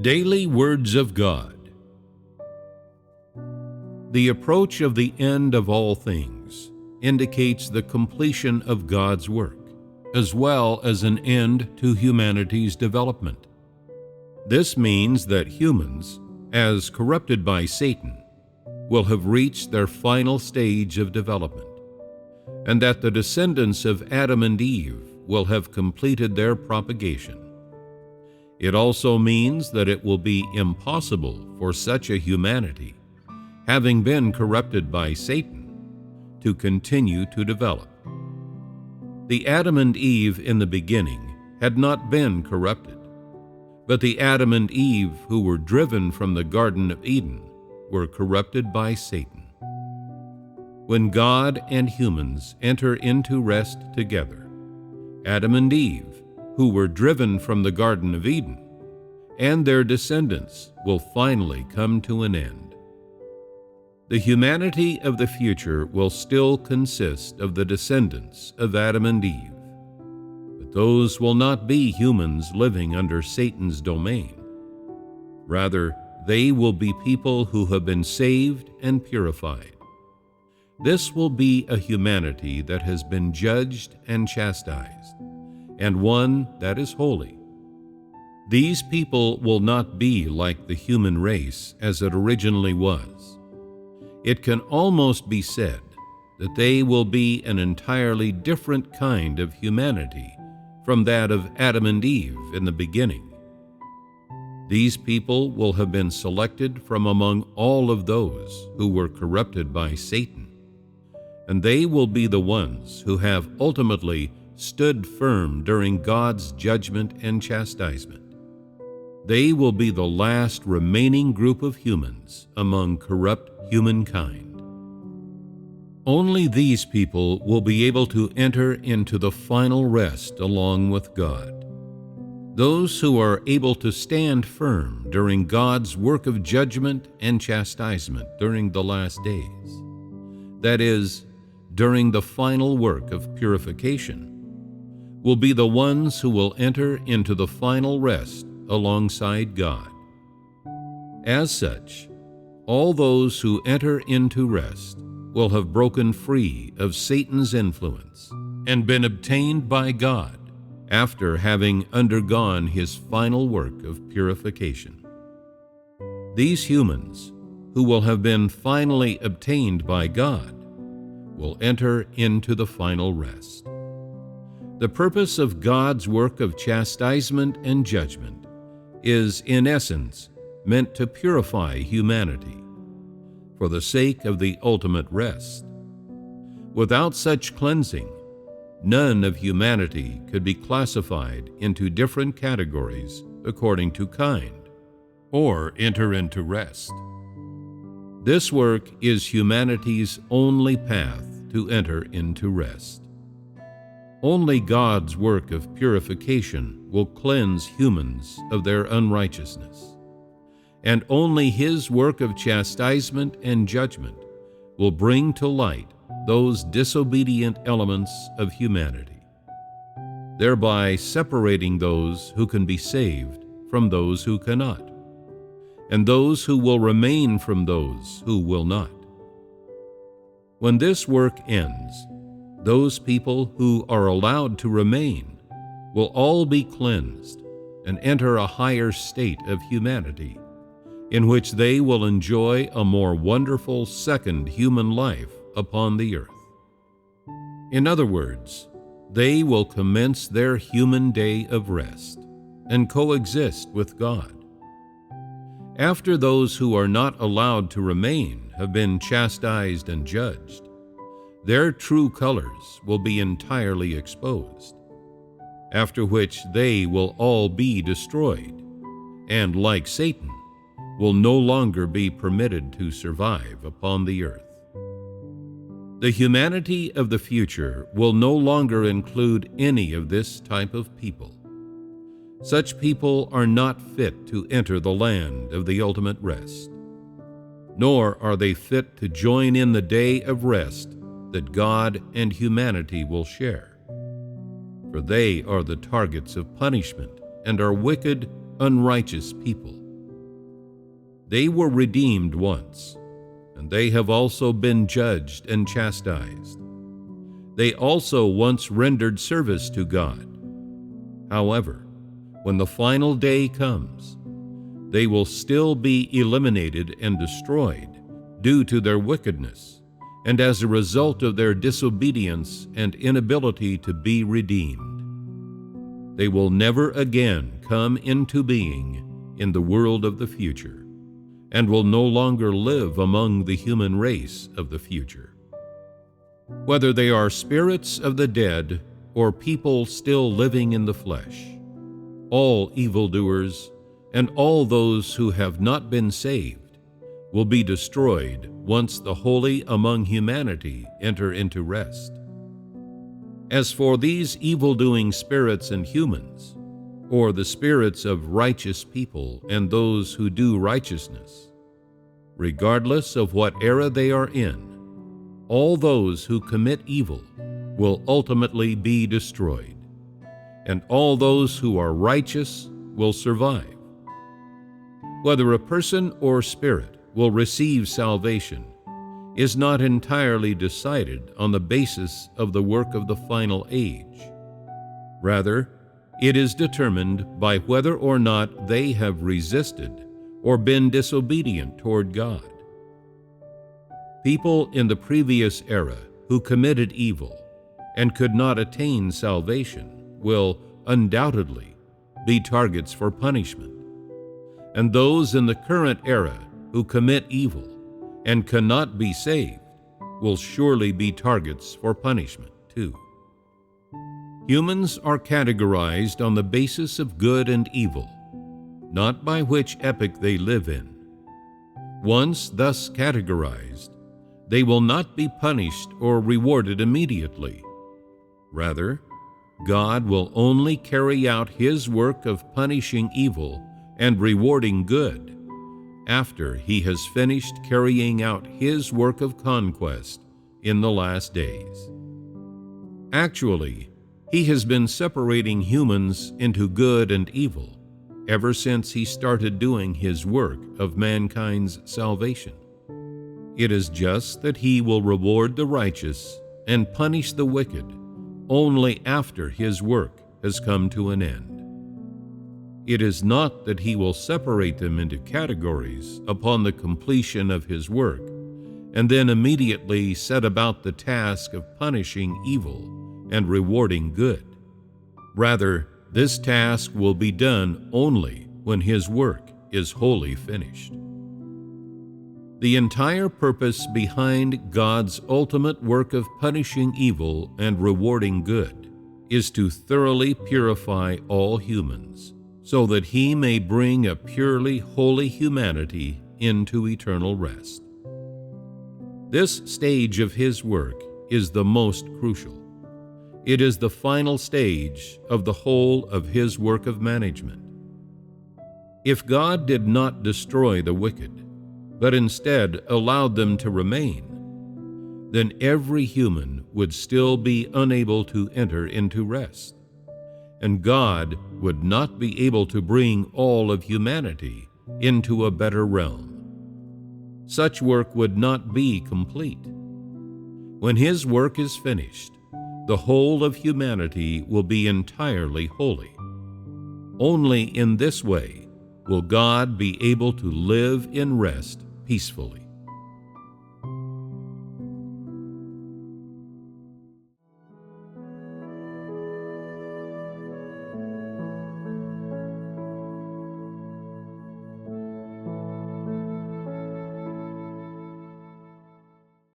Daily Words of God. The approach of the end of all things indicates the completion of God's work, as well as an end to humanity's development. This means that humans, as corrupted by Satan, will have reached their final stage of development, and that the descendants of Adam and Eve will have completed their propagation. It also means that it will be impossible for such a humanity, having been corrupted by Satan, to continue to develop. The Adam and Eve in the beginning had not been corrupted, but the Adam and Eve who were driven from the Garden of Eden were corrupted by Satan. When God and humans enter into rest together, Adam and Eve, who were driven from the Garden of Eden, and their descendants will finally come to an end. The humanity of the future will still consist of the descendants of Adam and Eve, but those will not be humans living under Satan's domain. Rather, they will be people who have been saved and purified. This will be a humanity that has been judged and chastised, and one that is holy. These people will not be like the human race as it originally was. It can almost be said that they will be an entirely different kind of humanity from that of Adam and Eve in the beginning. These people will have been selected from among all of those who were corrupted by Satan, and they will be the ones who have ultimately stood firm during God's judgment and chastisement. They will be the last remaining group of humans among corrupt humankind. Only these people will be able to enter into the final rest along with God. Those who are able to stand firm during God's work of judgment and chastisement during the last days, that is, during the final work of purification, will be the ones who will enter into the final rest alongside God. As such, all those who enter into rest will have broken free of Satan's influence and been obtained by God after having undergone his final work of purification. These humans, who will have been finally obtained by God, will enter into the final rest. The purpose of God's work of chastisement and judgment is, in essence, meant to purify humanity for the sake of the ultimate rest. Without such cleansing, none of humanity could be classified into different categories according to kind, or enter into rest. This work is humanity's only path to enter into rest. Only God's work of purification will cleanse humans of their unrighteousness, and only His work of chastisement and judgment will bring to light those disobedient elements of humanity, thereby separating those who can be saved from those who cannot, and those who will remain from those who will not. When this work ends, those people who are allowed to remain will all be cleansed and enter a higher state of humanity, in which they will enjoy a more wonderful second human life upon the earth. In other words, they will commence their human day of rest and coexist with God. After those who are not allowed to remain have been chastised and judged, their true colors will be entirely exposed, after which they will all be destroyed, and, like Satan, will no longer be permitted to survive upon the earth. The humanity of the future will no longer include any of this type of people. Such people are not fit to enter the land of the ultimate rest, nor are they fit to join in the day of rest that God and humanity will share, for they are the targets of punishment and are wicked, unrighteous people They were redeemed once, and they have also been judged and chastised. They also once rendered service to God. However, when the final day comes, they will still be eliminated and destroyed due to their wickedness, and as a result of their disobedience and inability to be redeemed. They will never again come into being in the world of the future, and will no longer live among the human race of the future. Whether they are spirits of the dead or people still living in the flesh, all evildoers and all those who have not been saved will be destroyed once the holy among humanity enter into rest. As for these evil-doing spirits and humans, or the spirits of righteous people and those who do righteousness, regardless of what era they are in, all those who commit evil will ultimately be destroyed, and all those who are righteous will survive. Whether a person or spirit will receive salvation is not entirely decided on the basis of the work of the final age. Rather, it is determined by whether or not they have resisted or been disobedient toward God. People in the previous era who committed evil and could not attain salvation will undoubtedly be targets for punishment, and those in the current era who commit evil and cannot be saved will surely be targets for punishment too. Humans are categorized on the basis of good and evil, not by which epoch they live in. Once thus categorized, they will not be punished or rewarded immediately. Rather, God will only carry out His work of punishing evil and rewarding good after He has finished carrying out His work of conquest in the last days. Actually, He has been separating humans into good and evil ever since He started doing His work of mankind's salvation. It is just that He will reward the righteous and punish the wicked only after His work has come to an end. It is not that He will separate them into categories upon the completion of His work and then immediately set about the task of punishing evil and rewarding good. Rather, this task will be done only when His work is wholly finished. The entire purpose behind God's ultimate work of punishing evil and rewarding good is to thoroughly purify all humans, so that He may bring a purely holy humanity into eternal rest. This stage of His work is the most crucial. It is the final stage of the whole of His work of management. If God did not destroy the wicked, but instead allowed them to remain, then every human would still be unable to enter into rest, and God would not be able to bring all of humanity into a better realm. Such work would not be complete. When His work is finished, the whole of humanity will be entirely holy. Only in this way will God be able to live in rest peacefully.